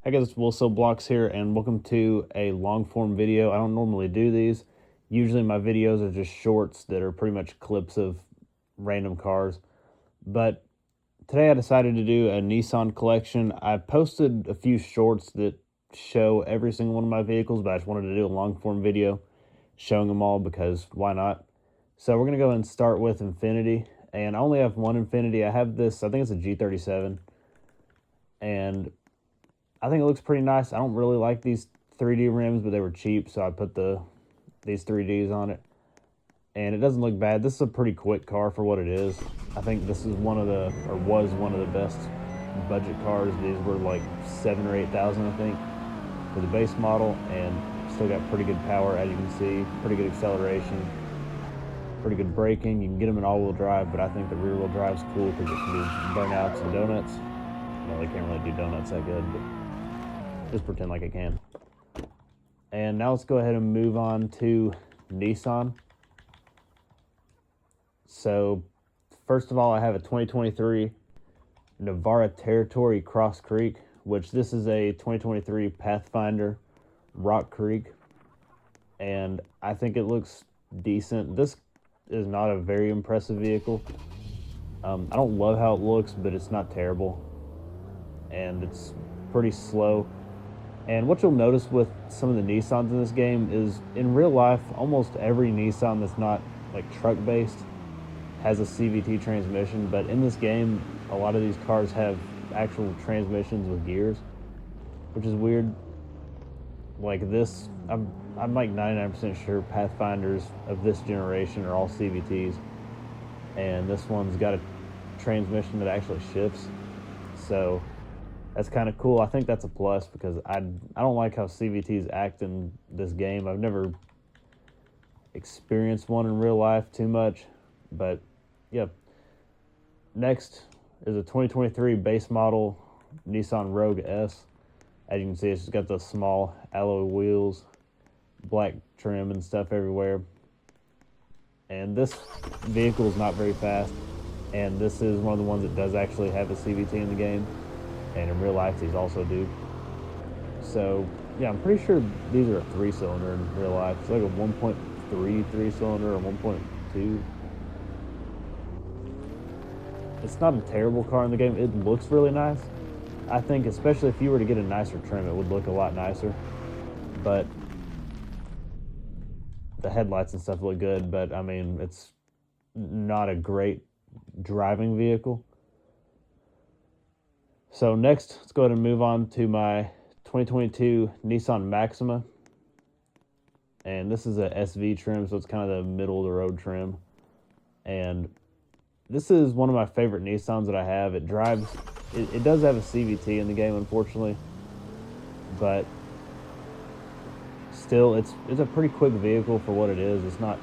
Hey guys, it's Will Blocks here, and welcome to a long form video. I don't normally do these. Usually my videos are just shorts that are pretty much clips of random cars. But today I decided to do a Nissan collection. I posted a few shorts that show every single one of my vehicles, but I just wanted to do a long form video showing them all because why not? So we're going to go and start with Infiniti, and I only have one Infiniti. I have this, I think it's a G37, and I think it looks pretty nice. I don't really like these 3D rims, but they were cheap, so I put these 3Ds on it. And it doesn't look bad. This is a pretty quick car for what it is. I think this is was one of the best budget cars. These were like 7 or 8,000, I think, for the base model, and still got pretty good power, as you can see, pretty good acceleration, pretty good braking. You can get them in all-wheel drive, but I think the rear-wheel drive is cool because it can do burnouts and donuts. Well, they can't really do donuts that good, but just pretend like it can. And now let's go ahead and move on to Nissan. So first of all, I have a 2023 Navara Territory Cross Creek, which this is a 2023 Pathfinder Rock Creek, and I think it looks decent. This is not a very impressive vehicle. I don't love how it looks, but it's not terrible, and it's pretty slow. And what you'll notice with some of the Nissans in this game is, in real life, almost every Nissan that's not like truck-based has a CVT transmission, but in this game, a lot of these cars have actual transmissions with gears, which is weird. Like this, I'm like 99% sure Pathfinders of this generation are all CVTs, and this one's got a transmission that actually shifts, so that's kind of cool. I think that's a plus because I don't like how CVTs act in this game. I've never experienced one in real life too much, but yeah. Next is a 2023 base model Nissan Rogue S. As you can see, it's just got the small alloy wheels, black trim and stuff everywhere. And this vehicle is not very fast, and this is one of the ones that does actually have a CVT in the game, and in real life these also do. So yeah, I'm pretty sure these are a 3-cylinder in real life. It's like a 1.3 3-cylinder or 1.2. It's not a terrible car in the game. It looks really nice. I think especially if you were to get a nicer trim, it would look a lot nicer. But the headlights and stuff look good, but I mean, it's not a great driving vehicle. So next, let's go ahead and move on to my 2022 Nissan Maxima. And this is a SV trim, so it's kind of the middle of the road trim. And this is one of my favorite Nissans that I have. It drives, it does have a CVT in the game, unfortunately, but still, it's a pretty quick vehicle for what it is. It's not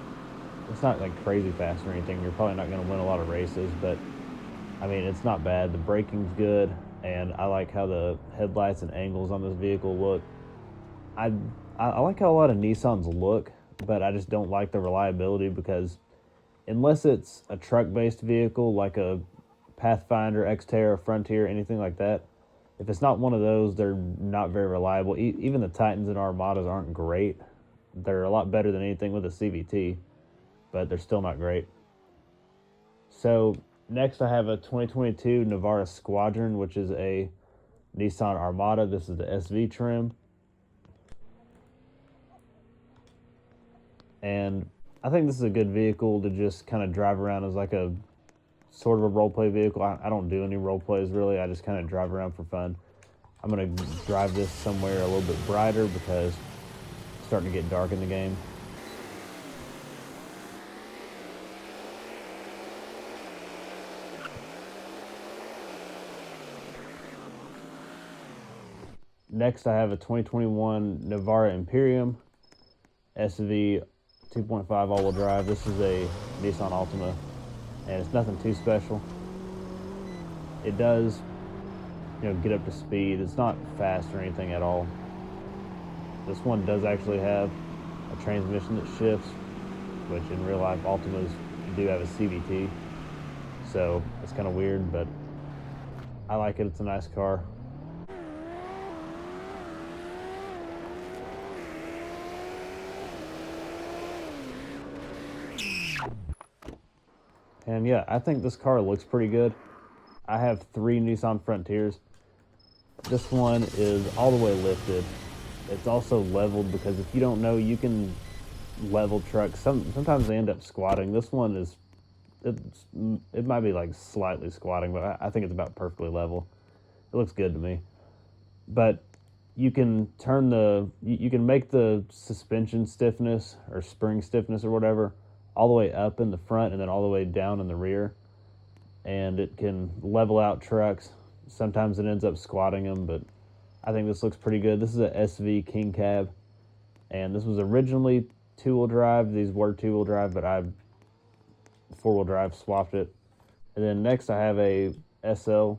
like crazy fast or anything. You're probably not going to win a lot of races, but I mean, it's not bad. The braking's good, and I like how the headlights and angles on this vehicle look. I like how a lot of Nissans look, but I just don't like the reliability because unless it's a truck-based vehicle like a Pathfinder, Xterra, Frontier, anything like that, if it's not one of those, they're not very reliable. Even the Titans and Armadas aren't great. They're a lot better than anything with a CVT, but they're still not great. So next I have a 2022 Navara Squadron, which is a Nissan Armada. This is the SV trim. And I think this is a good vehicle to just kind of drive around as like a sort of a role play vehicle. I don't do any role plays really. I just kind of drive around for fun. I'm going to drive this somewhere a little bit brighter because it's starting to get dark in the game. Next, I have a 2021 Navara Imperium SV 2.5 all-wheel drive. This is a Nissan Altima, and it's nothing too special. It does, get up to speed. It's not fast or anything at all. This one does actually have a transmission that shifts, which in real life Altimas do have a CVT. So it's kind of weird, but I like it. It's a nice car. And yeah, I think this car looks pretty good. I have 3 Nissan Frontiers. This one is all the way lifted. It's also leveled because if you don't know, you can level trucks. Sometimes they end up squatting. This one is, it might be like slightly squatting, but I think it's about perfectly level. It looks good to me. But you can you can make the suspension stiffness or spring stiffness or whatever all the way up in the front and then all the way down in the rear, and it can level out trucks. Sometimes it ends up squatting them, but I think this looks pretty good. This is a SV King Cab, and this was originally 2-wheel drive. These were 2-wheel drive, but I 4-wheel drive swapped it. And then next I have a SL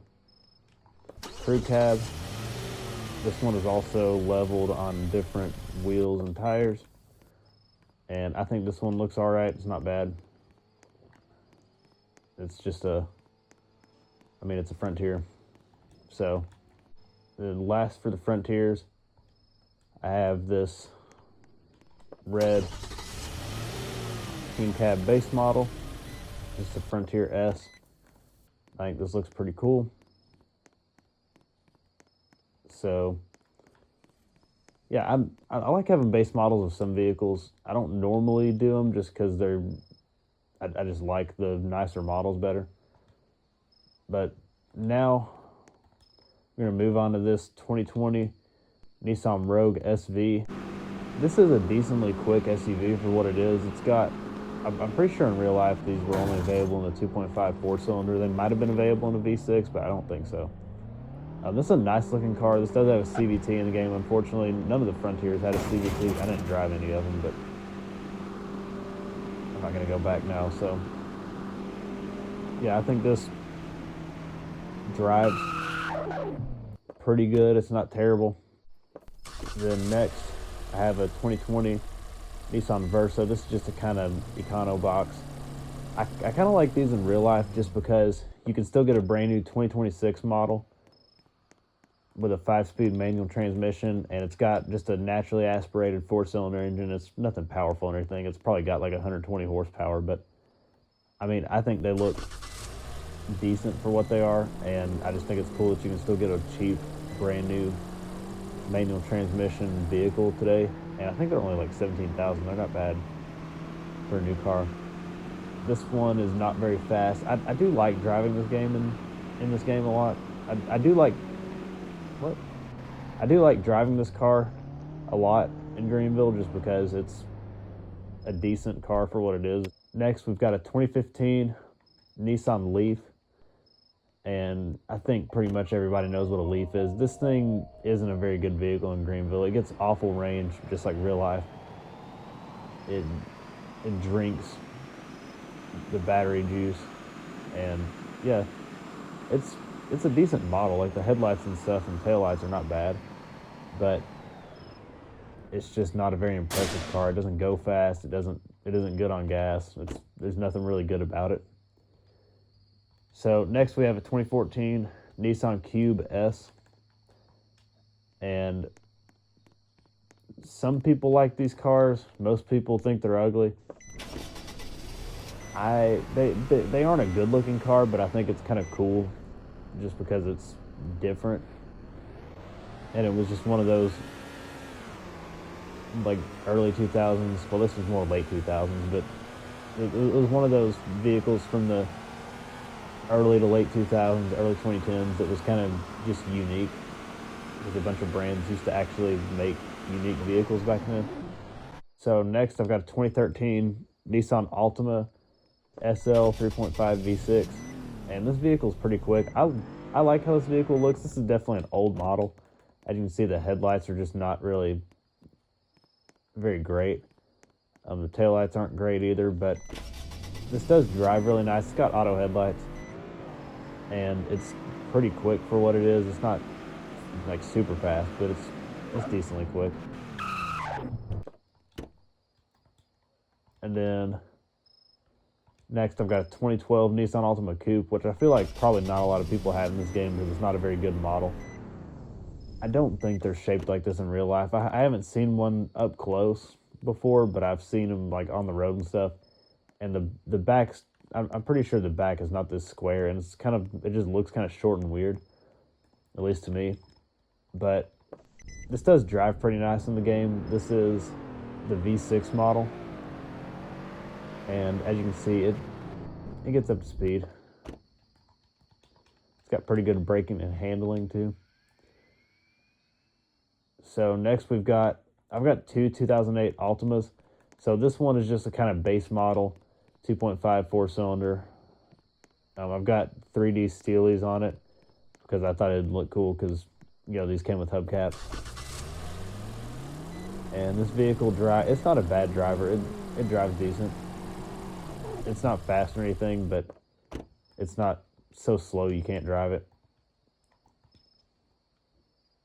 Crew Cab. This one is also leveled on different wheels and tires, and I think this one looks all right. It's not bad. It's just it's a Frontier. So the last for the Frontiers, I have this red King Cab base model. It's a Frontier S. I think this looks pretty cool. So yeah, I like having base models of some vehicles. I don't normally do them just because I just like the nicer models better. But now we're going to move on to this 2020 Nissan Rogue SV. This is a decently quick SUV for what it is. It's got, I'm pretty sure in real life these were only available in the 2.5 4-cylinder. They might have been available in a V6, but I don't think so. This is a nice looking car. This does have a CVT in the game. Unfortunately, none of the Frontiers had a CVT. I didn't drive any of them, but I'm not going to go back now. So yeah, I think this drives pretty good. It's not terrible. Then next, I have a 2020 Nissan Versa. This is just a kind of econo box. I kind of like these in real life just because you can still get a brand new 2026 model with a 5-speed manual transmission, and it's got just a naturally aspirated 4-cylinder engine. It's nothing powerful or anything. It's probably got like 120 horsepower, but I mean, I think they look decent for what they are, and I just think it's cool that you can still get a cheap, brand new manual transmission vehicle today. And I think they're only like 17,000. They're not bad for a new car. This one is not very fast. I do like driving this game in this game a lot. I do like driving this car a lot in Greenville just because it's a decent car for what it is. Next, we've got a 2015 Nissan Leaf, and I think pretty much everybody knows what a Leaf is. This thing isn't a very good vehicle in Greenville. It gets awful range, just like real life. It drinks the battery juice, and yeah, it's a decent model. Like the headlights and stuff and taillights are not bad, but it's just not a very impressive car. It doesn't go fast. It isn't good on gas. There's nothing really good about it. So next we have a 2014 Nissan Cube S, and some people like these cars. Most people think they're ugly. They aren't a good looking car, but I think it's kind of cool just because it's different. And it was just one of those like early 2000s. Well, this was more late 2000s, but it was one of those vehicles from the early to late 2000s, early 2010s that was kind of just unique, because a bunch of brands used to actually make unique vehicles back then. So next I've got a 2013 Nissan Altima SL 3.5 V6, and this vehicle is pretty quick. I like how this vehicle looks. This is definitely an old model. As you can see, the headlights are just not really very great. The taillights aren't great either, but this does drive really nice. It's got auto headlights, and it's pretty quick for what it is. It's not like super fast, but it's decently quick. And then next I've got a 2012 Nissan Altima Coupe, which I feel like probably not a lot of people have in this game because it's not a very good model. I don't think they're shaped like this in real life. I haven't seen one up close before, but I've seen them like on the road and stuff. And the back's I'm pretty sure the back is not this square, and it just looks kind of short and weird, at least to me. But this does drive pretty nice in the game. This is the V6 model, and as you can see, it gets up to speed. It's got pretty good braking and handling too. So next I've got two 2008 Altimas. So this one is just a kind of base model, 2.5 4-cylinder. I've got 3D Steelies on it because I thought it'd look cool because, you know, these came with hubcaps. And this vehicle it's not a bad driver. It drives decent. It's not fast or anything, but it's not so slow you can't drive it.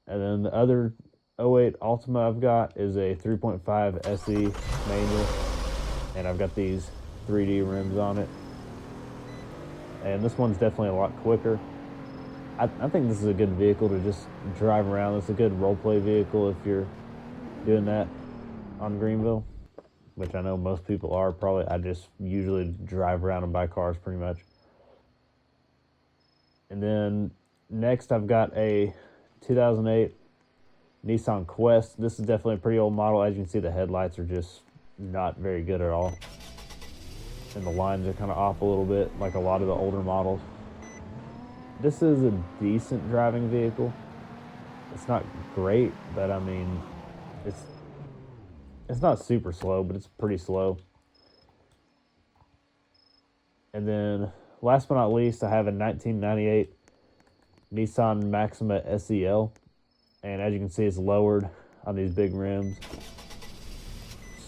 And then the other 08 Altima I've got is a 3.5 SE manual, and I've got these 3D rims on it. And this one's definitely a lot quicker. I think this is a good vehicle to just drive around. It's a good roleplay vehicle if you're doing that on Greenville, which I know most people are. Probably I just usually drive around and buy cars pretty much. And then next I've got a 2008 Nissan Quest. This is definitely a pretty old model. As you can see, the headlights are just not very good at all, and the lines are kind of off a little bit, like a lot of the older models. This is a decent driving vehicle. It's not great, but I mean, it's not super slow, but it's pretty slow. And then last but not least, I have a 1998 Nissan Maxima SEL. And as you can see, it's lowered on these big rims. It's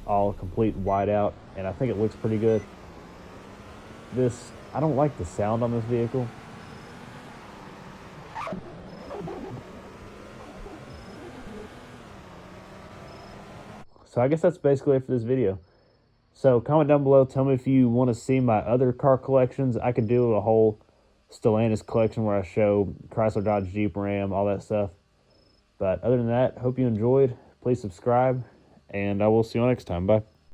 all complete whiteout, and I think it looks pretty good. I don't like the sound on this vehicle. So I guess that's basically it for this video. So comment down below, tell me if you want to see my other car collections. I could do a whole Stellantis collection where I show Chrysler, Dodge, Jeep, Ram, all that stuff. But other than that, hope you enjoyed. Please subscribe, and I will see you next time. Bye.